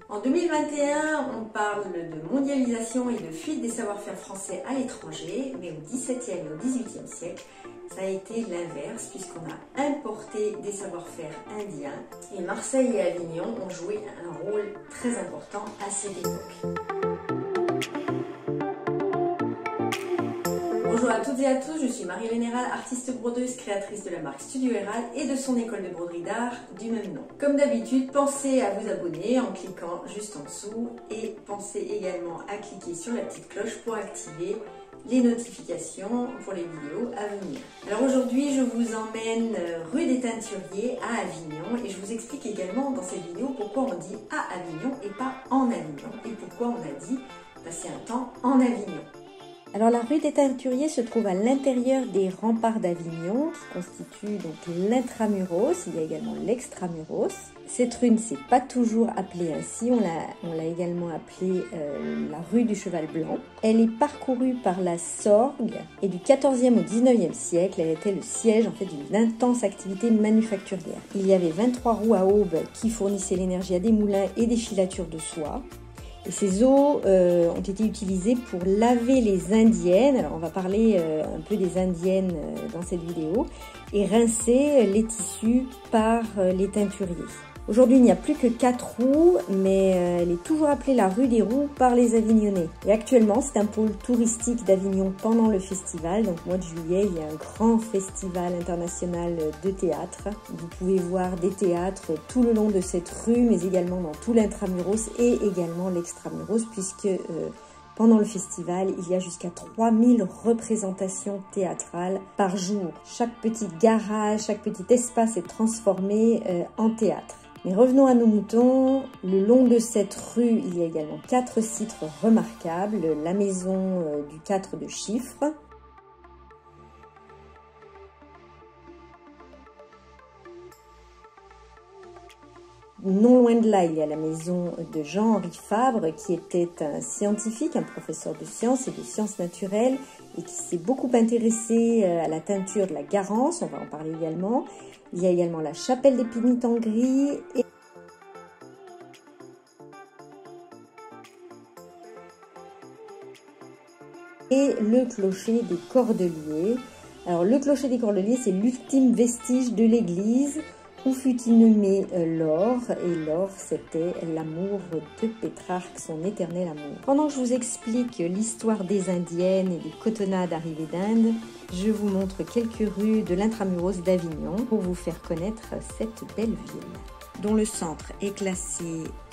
En 2021, on parle de mondialisation et de fuite des savoir-faire français à l'étranger, mais au XVIIe et au XVIIIe siècle, ça a été l'inverse puisqu'on a importé des savoir-faire indiens et Marseille et Avignon ont joué un rôle très important à cette époque. Bonjour à toutes et à tous, je suis Marie-Hélène Héral, artiste brodeuse, créatrice de la marque Studio Héral et de son école de broderie d'art du même nom. Comme d'habitude, pensez à vous abonner en cliquant juste en dessous et pensez également à cliquer sur la petite cloche pour activer les notifications pour les vidéos à venir. Alors aujourd'hui, je vous emmène rue des Teinturiers à Avignon et je vous explique également dans cette vidéo pourquoi on dit à Avignon et pas en Avignon et pourquoi on a dit passer un temps en Avignon. Alors la rue des Teinturiers se trouve à l'intérieur des remparts d'Avignon qui constituent donc l'intramuros, il y a également l'extramuros. Cette rue ne s'est pas toujours appelée ainsi, on l'a également appelée la rue du Cheval Blanc. Elle est parcourue par la Sorgue et du 14e au 19e siècle, elle était le siège en fait d'une intense activité manufacturière. Il y avait 23 roues à aubes qui fournissaient l'énergie à des moulins et des filatures de soie. Et ces eaux ont été utilisées pour laver les indiennes, alors on va parler un peu des indiennes dans cette vidéo, et rincer les tissus par les teinturiers. Aujourd'hui, il n'y a plus que 4 roues, mais elle est toujours appelée la rue des roues par les Avignonnais. Et actuellement, c'est un pôle touristique d'Avignon pendant le festival. Donc, au mois de juillet, il y a un grand festival international de théâtre. Vous pouvez voir des théâtres tout le long de cette rue, mais également dans tout l'intramuros et également l'extramuros, puisque pendant le festival, il y a jusqu'à 3000 représentations théâtrales par jour. Chaque petit garage, chaque petit espace est transformé en théâtre. Mais revenons à nos moutons. Le long de cette rue, il y a également 4 sites remarquables. La maison du 4 de chiffres. Non loin de là, il y a la maison de Jean-Henri Fabre, qui était un scientifique, un professeur de sciences et de sciences naturelles, et qui s'est beaucoup intéressé à la teinture de la Garance, on va en parler également. Il y a également la chapelle des Pénitents Gris et le clocher des Cordeliers. Alors le clocher des Cordeliers, c'est l'ultime vestige de l'église où fut inhumé Laure, et Laure c'était l'amour de Pétrarque, son éternel amour. Pendant que je vous explique l'histoire des indiennes et des cotonnades arrivées d'Inde, je vous montre quelques rues de l'intramuros d'Avignon pour vous faire connaître cette belle ville, dont le centre est classé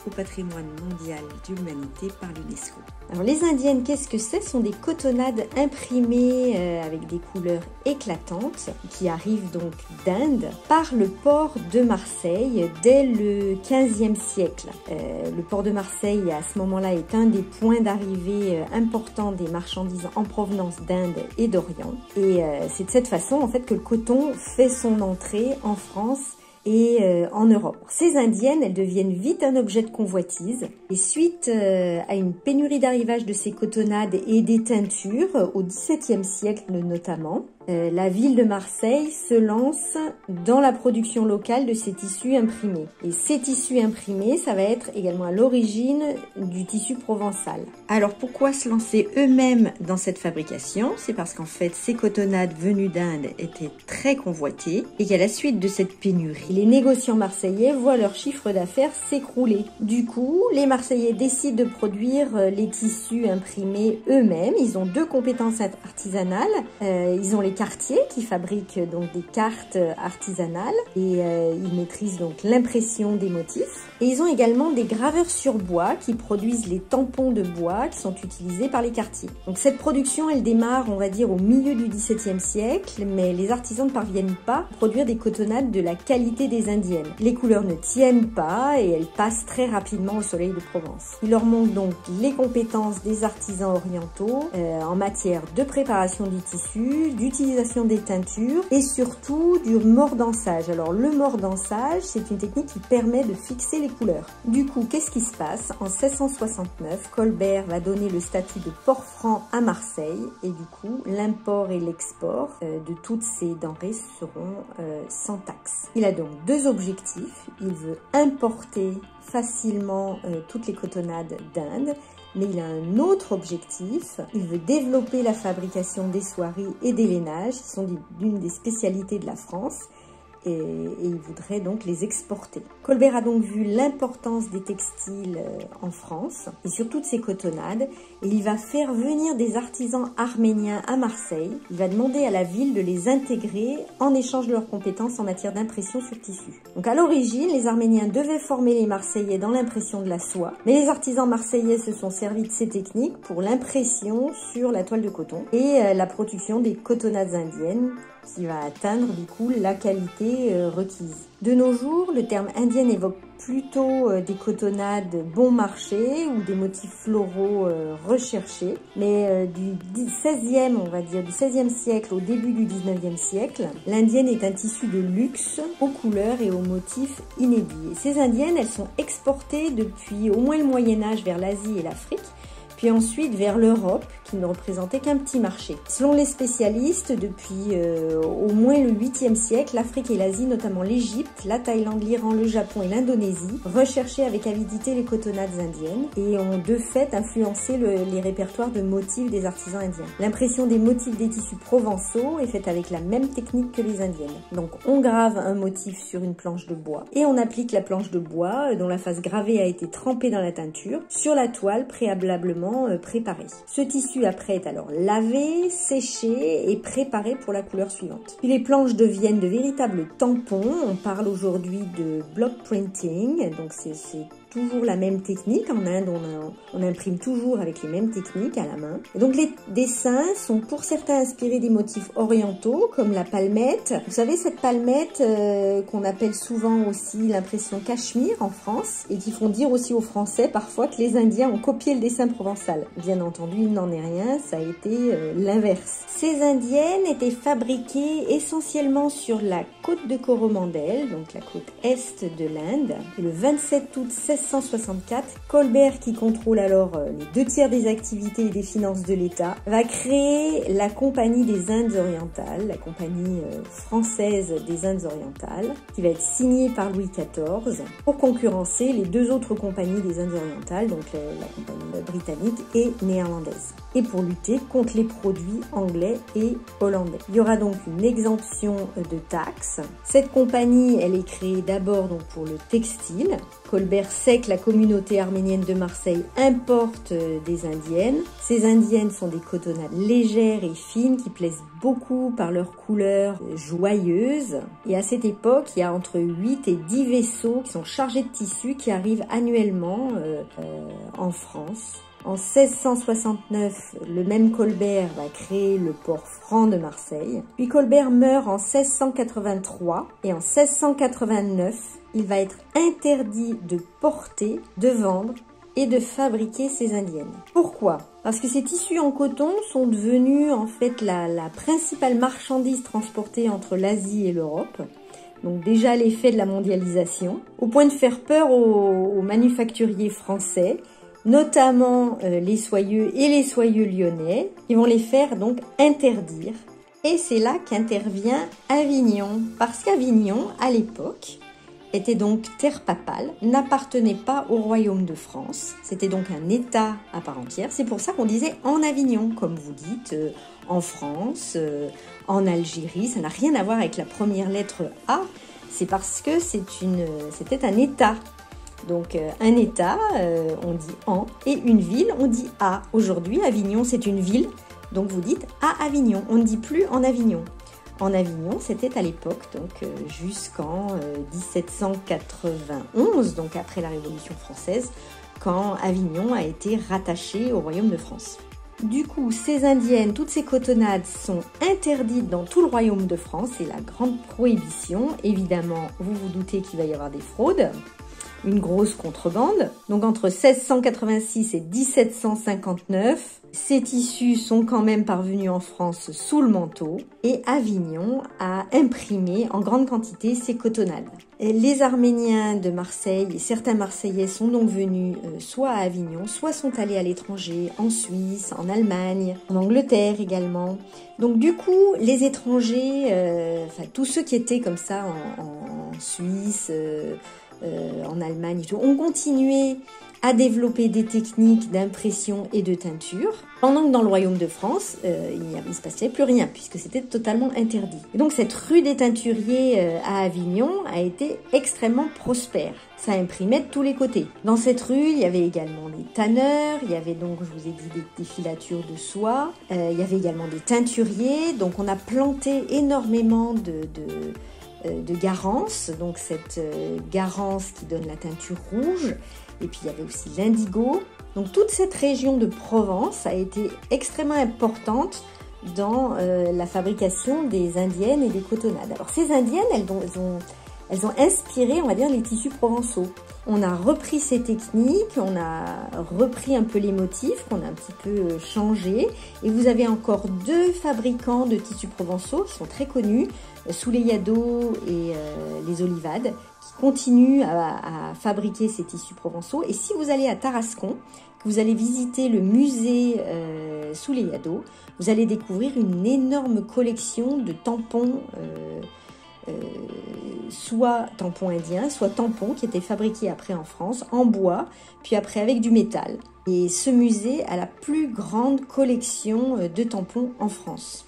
au patrimoine mondial de l'humanité par l'UNESCO. Alors les indiennes, qu'est-ce que c'est? Ce sont des cotonnades imprimées avec des couleurs éclatantes qui arrivent donc d'Inde par le port de Marseille dès le 15e siècle. Le port de Marseille à ce moment-là est un des points d'arrivée importants des marchandises en provenance d'Inde et d'Orient. Et c'est de cette façon en fait que le coton fait son entrée en France et en Europe. Ces indiennes, elles deviennent vite un objet de convoitise et suite à une pénurie d'arrivage de ces cotonnades et des teintures au XVIIe siècle notamment, la ville de Marseille se lance dans la production locale de ces tissus imprimés. Et ces tissus imprimés, ça va être également à l'origine du tissu provençal. Alors pourquoi se lancer eux-mêmes dans cette fabrication? C'est parce qu'en fait, ces cotonnades venues d'Inde étaient très convoitées et qu'à la suite de cette pénurie, les négociants marseillais voient leur chiffre d'affaires s'écrouler. Du coup, les Marseillais décident de produire les tissus imprimés eux-mêmes. Ils ont 2 compétences artisanales. Ils ont les cartiers qui fabriquent donc des cartes artisanales et ils maîtrisent donc l'impression des motifs. Et ils ont également des graveurs sur bois qui produisent les tampons de bois qui sont utilisés par les cartiers. Donc cette production, elle démarre, on va dire, au milieu du XVIIe siècle, mais les artisans ne parviennent pas à produire des cotonnades de la qualité des indiennes. Les couleurs ne tiennent pas et elles passent très rapidement au soleil de Provence. Il leur manque donc les compétences des artisans orientaux en matière de préparation du tissu l'utilisation des teintures et surtout du mordançage. Alors le mordançage, c'est une technique qui permet de fixer les couleurs. Du coup, qu'est-ce qui se passe? En 1669, Colbert va donner le statut de port franc à Marseille et du coup, l'import et l'export de toutes ces denrées seront sans taxe. Il a donc deux objectifs. Il veut importer facilement toutes les cotonnades d'Inde, mais il a un autre objectif. Il veut développer la fabrication des soieries et des lainages, qui sont l'une des spécialités de la France, et il voudrait donc les exporter. Colbert a donc vu l'importance des textiles en France et sur toutes ces cotonnades, et il va faire venir des artisans arméniens à Marseille. Il va demander à la ville de les intégrer en échange de leurs compétences en matière d'impression sur tissu. Donc à l'origine, les Arméniens devaient former les Marseillais dans l'impression de la soie, mais les artisans marseillais se sont servis de ces techniques pour l'impression sur la toile de coton et la production des cotonnades indiennes, qui va atteindre du coup la qualité requise. De nos jours, le terme indienne évoque plutôt des cotonnades bon marché ou des motifs floraux recherchés, mais du 16e, on va dire, du 16e siècle au début du 19e siècle, l'indienne est un tissu de luxe aux couleurs et aux motifs inédits. Et ces indiennes, elles sont exportées depuis au moins le Moyen-Âge vers l'Asie et l'Afrique, puis ensuite vers l'Europe, qui ne représentait qu'un petit marché. Selon les spécialistes, depuis au moins le 8e siècle, l'Afrique et l'Asie, notamment l'Égypte, la Thaïlande, l'Iran, le Japon et l'Indonésie, recherchaient avec avidité les cotonnades indiennes et ont de fait influencé les répertoires de motifs des artisans indiens. L'impression des motifs des tissus provençaux est faite avec la même technique que les indiennes. Donc on grave un motif sur une planche de bois et on applique la planche de bois, dont la face gravée a été trempée dans la teinture, sur la toile préalablement préparée. Ce tissu après est alors lavé, séché et préparé pour la couleur suivante. Puis les planches deviennent de véritables tampons. On parle aujourd'hui de block printing, donc c'est toujours la même technique. En Inde, on imprime toujours avec les mêmes techniques à la main. Et donc les dessins sont pour certains inspirés des motifs orientaux, comme la palmette. Vous savez, cette palmette qu'on appelle souvent aussi l'impression cachemire en France, et qui font dire aussi aux Français parfois que les Indiens ont copié le dessin provençal. Bien entendu, il n'en est rien, ça a été l'inverse. Ces indiennes étaient fabriquées essentiellement sur la côte de Coromandel, donc la côte est de l'Inde. Et le 27 août 1664, Colbert, qui contrôle alors les 2/3 des activités et des finances de l'État, va créer la Compagnie des Indes orientales, la Compagnie française des Indes orientales, qui va être signée par Louis XIV pour concurrencer les deux autres compagnies des Indes orientales, donc la compagnie britannique et néerlandaise, et pour lutter contre les produits anglais et hollandais. Il y aura donc une exemption de taxes. Cette compagnie, elle est créée d'abord donc pour le textile. Colbert sait que la communauté arménienne de Marseille importe des indiennes. Ces indiennes sont des cotonnades légères et fines qui plaisent beaucoup par leur couleur joyeuse. Et à cette époque, il y a entre 8 et 10 vaisseaux qui sont chargés de tissus qui arrivent annuellement en France. En 1669, le même Colbert va créer le port franc de Marseille. Puis Colbert meurt en 1683 et en 1689, il va être interdit de porter, de vendre et de fabriquer ces indiennes. Pourquoi? Parce que ces tissus en coton sont devenus en fait la principale marchandise transportée entre l'Asie et l'Europe. Donc déjà l'effet de la mondialisation, au point de faire peur aux manufacturiers français, notamment les soyeux et les soyeux lyonnais, qui vont les faire donc interdire. Et c'est là qu'intervient Avignon, parce qu'Avignon, à l'époque, était donc terre papale, n'appartenait pas au royaume de France, c'était donc un État à part entière. C'est pour ça qu'on disait en Avignon, comme vous dites, en France, en Algérie. Ça n'a rien à voir avec la première lettre A, c'est parce que c'était un État. Donc un État, on dit en, et une ville, on dit à. Aujourd'hui, Avignon, c'est une ville, donc vous dites à Avignon. On ne dit plus en Avignon. En Avignon, c'était à l'époque, donc jusqu'en 1791, donc après la Révolution française, quand Avignon a été rattaché au Royaume de France. Du coup, ces indiennes, toutes ces cotonnades sont interdites dans tout le Royaume de France, c'est la grande prohibition. Évidemment, vous vous doutez qu'il va y avoir des fraudes. une grosse contrebande. Donc entre 1686 et 1759, ces tissus sont quand même parvenus en France sous le manteau et Avignon a imprimé en grande quantité ces cotonnades. Et les Arméniens de Marseille et certains Marseillais sont donc venus soit à Avignon, soit sont allés à l'étranger, en Suisse, en Allemagne, en Angleterre également. Donc du coup, les étrangers, tous ceux qui étaient comme ça en Suisse, en Allemagne et tout, ont continué à développer des techniques d'impression et de teinture, pendant que dans le royaume de France, il ne se passait plus rien, puisque c'était totalement interdit. Et donc cette rue des teinturiers à Avignon a été extrêmement prospère. Ça imprimait de tous les côtés. Dans cette rue, il y avait également des tanneurs, il y avait donc, je vous ai dit, des filatures de soie, il y avait également des teinturiers, donc on a planté énormément de garance, donc cette garance qui donne la teinture rouge, et puis il y avait aussi l'indigo. Donc toute cette région de Provence a été extrêmement importante dans la fabrication des indiennes et des cotonnades. Alors ces indiennes, elles ont inspiré, on va dire, les tissus provençaux. On a repris ces techniques, on a repris un peu les motifs qu'on a un petit peu changé. Et vous avez encore deux fabricants de tissus provençaux qui sont très connus, Souleyado et les Olivades, qui continuent à fabriquer ces tissus provençaux. Et si vous allez à Tarascon, que vous allez visiter le musée Souleyado, vous allez découvrir une énorme collection de tampons, soit tampons indiens, soit tampons qui étaient fabriqués après en France, en bois, puis après avec du métal. Et ce musée a la plus grande collection de tampons en France.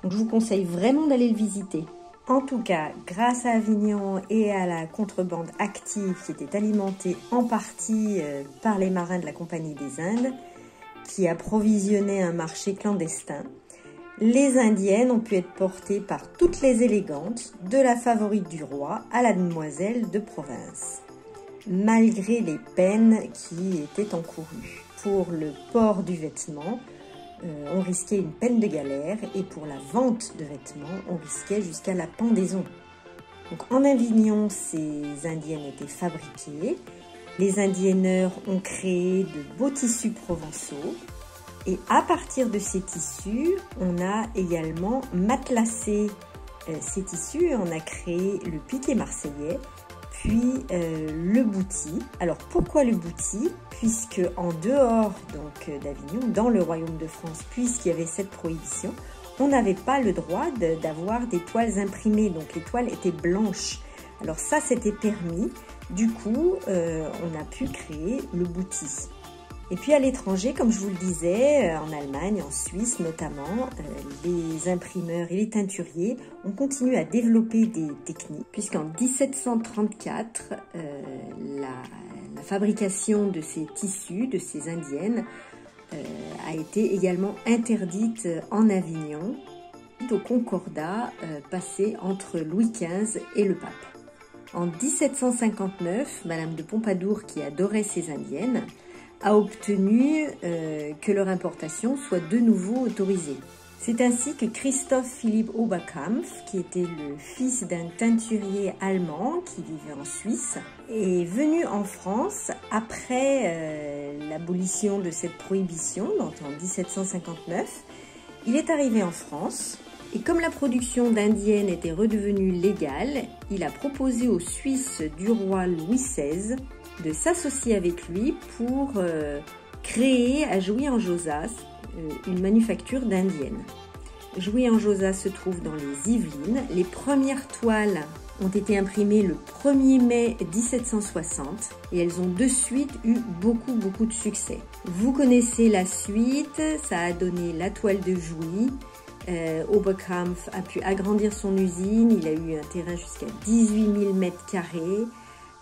Donc je vous conseille vraiment d'aller le visiter. En tout cas, grâce à Avignon et à la contrebande active qui était alimentée en partie par les marins de la Compagnie des Indes, qui approvisionnaient un marché clandestin, les indiennes ont pu être portées par toutes les élégantes, de la favorite du roi à la demoiselle de province, malgré les peines qui étaient encourues. Pour le port du vêtement, on risquait une peine de galère, et pour la vente de vêtements, on risquait jusqu'à la pendaison. Donc en Avignon, ces indiennes étaient fabriquées. Les indienneurs ont créé de beaux tissus provençaux. Et à partir de ces tissus, on a également matelassé ces tissus et on a créé le piqué marseillais, puis le bouti. Alors pourquoi le bouti? Puisque en dehors d'Avignon, dans le royaume de France, puisqu'il y avait cette prohibition, on n'avait pas le droit d'avoir des toiles imprimées, donc les toiles étaient blanches. Alors ça, c'était permis. Du coup, on a pu créer le bouti. Et puis à l'étranger, comme je vous le disais, en Allemagne, en Suisse notamment, les imprimeurs et les teinturiers ont continué à développer des techniques, puisqu'en 1734, la fabrication de ces tissus, de ces indiennes, a été également interdite en Avignon, au concordat passé entre Louis XV et le pape. En 1759, Madame de Pompadour, qui adorait ces indiennes, a obtenu que leur importation soit de nouveau autorisée. C'est ainsi que Christoph Philipp Oberkampf, qui était le fils d'un teinturier allemand qui vivait en Suisse, est venu en France après l'abolition de cette prohibition, donc en 1759. Il est arrivé en France et comme la production d'indiennes était redevenue légale, il a proposé aux Suisses du roi Louis XVI de s'associer avec lui pour créer à Jouy-en-Josas une manufacture d'indiennes. Jouy-en-Josas se trouve dans les Yvelines. Les premières toiles ont été imprimées le 1er mai 1760 et elles ont de suite eu beaucoup de succès. Vous connaissez la suite, ça a donné la toile de Jouy. Oberkampf a pu agrandir son usine, il a eu un terrain jusqu'à 18 000 m².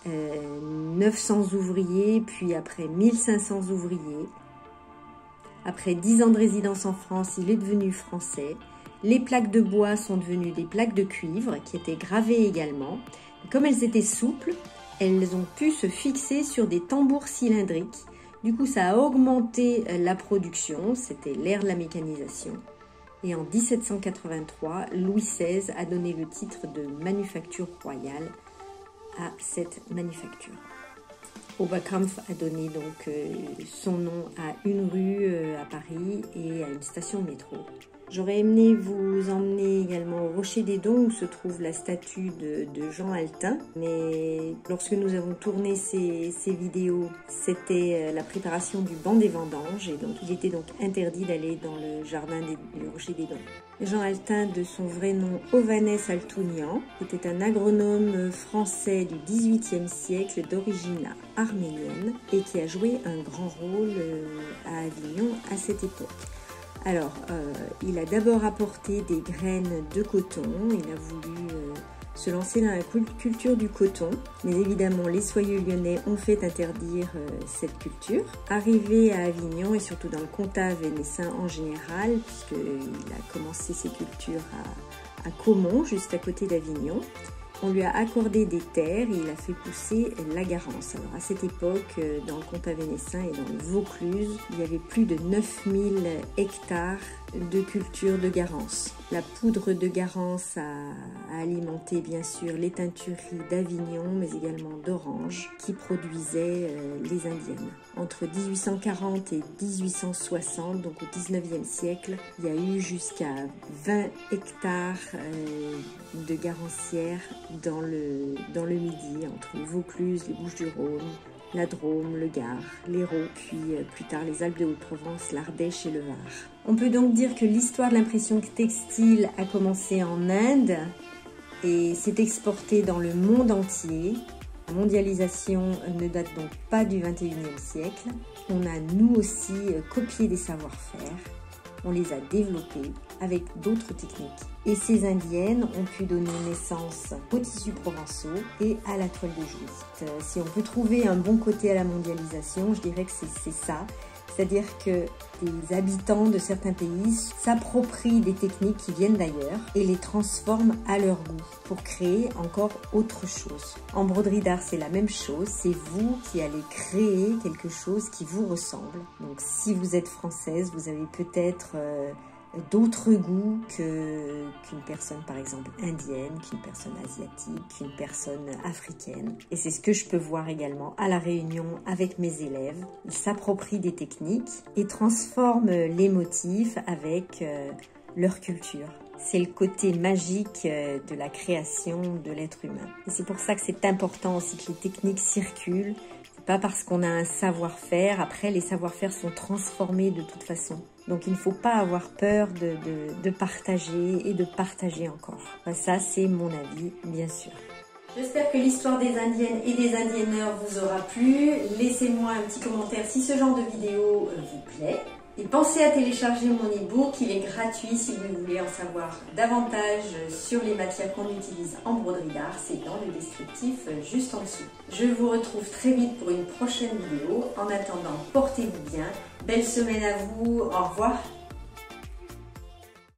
900 ouvriers, puis après 1500 ouvriers. Après 10 ans de résidence en France, il est devenu français. Les plaques de bois sont devenues des plaques de cuivre qui étaient gravées également. Comme elles étaient souples, elles ont pu se fixer sur des tambours cylindriques. Du coup, ça a augmenté la production, c'était l'ère de la mécanisation. Et en 1783, Louis XVI a donné le titre de manufacture royale à cette manufacture. Oberkampf a donné donc son nom à une rue à Paris et à une station de métro. J'aurais aimé vous emmener également au Rocher des Dons où se trouve la statue de Jean Altin. Mais lorsque nous avons tourné ces vidéos, c'était la préparation du banc des vendanges et donc il était donc interdit d'aller dans le jardin du Rocher des Dons. Jean Altin, de son vrai nom Hovhannes Altounian, était un agronome français du XVIIIe siècle d'origine arménienne et qui a joué un grand rôle à Avignon à cette époque. Alors, il a d'abord apporté des graines de coton, il a voulu se lancer dans la culture du coton, mais évidemment les soyeux lyonnais ont fait interdire cette culture. Arrivé à Avignon et surtout dans le comtat vénessin en général, puisqu'il a commencé ses cultures à Caumont, juste à côté d'Avignon, on lui a accordé des terres et il a fait pousser la garance. Alors à cette époque, dans le comtat vénessin et dans le Vaucluse, il y avait plus de 9000 hectares de culture de garance. La poudre de garance a alimenté bien sûr les teintureries d'Avignon, mais également d'Orange, qui produisaient les indiennes. Entre 1840 et 1860, donc au 19e siècle, il y a eu jusqu'à 20 hectares de garancières dans le Midi, entre le Vaucluse, les Bouches-du-Rhône, la Drôme, le Gard, l'Hérault, puis plus tard les Alpes de Haute-Provence, l'Ardèche et le Var. On peut donc dire que l'histoire de l'impression textile a commencé en Inde et s'est exportée dans le monde entier. La mondialisation ne date donc pas du 21e siècle. On a nous aussi copié des savoir-faire. On les a développés avec d'autres techniques. Et ces indiennes ont pu donner naissance aux tissus provençaux et à la toile de Jouy. Si on peut trouver un bon côté à la mondialisation, je dirais que c'est ça. C'est-à-dire que les habitants de certains pays s'approprient des techniques qui viennent d'ailleurs et les transforment à leur goût pour créer encore autre chose. En broderie d'art, c'est la même chose. C'est vous qui allez créer quelque chose qui vous ressemble. Donc si vous êtes française, vous avez peut-être d'autres goûts qu'une personne par exemple indienne, qu'une personne asiatique, qu'une personne africaine. Et c'est ce que je peux voir également à la réunion avec mes élèves. Ils s'approprient des techniques et transforment les motifs avec leur culture. C'est le côté magique de la création de l'être humain. Et c'est pour ça que c'est important aussi que les techniques circulent. Pas parce qu'on a un savoir-faire, après les savoir-faire sont transformés de toute façon. Donc il ne faut pas avoir peur de partager et de partager encore. Enfin, ça c'est mon avis, bien sûr. J'espère que l'histoire des Indiennes et des Indienneurs vous aura plu. Laissez-moi un petit commentaire si ce genre de vidéo vous plaît. Et pensez à télécharger mon e-book, il est gratuit si vous voulez en savoir davantage sur les matières qu'on utilise en broderie d'art, c'est dans le descriptif juste en dessous. Je vous retrouve très vite pour une prochaine vidéo. En attendant, portez-vous bien, belle semaine à vous, au revoir.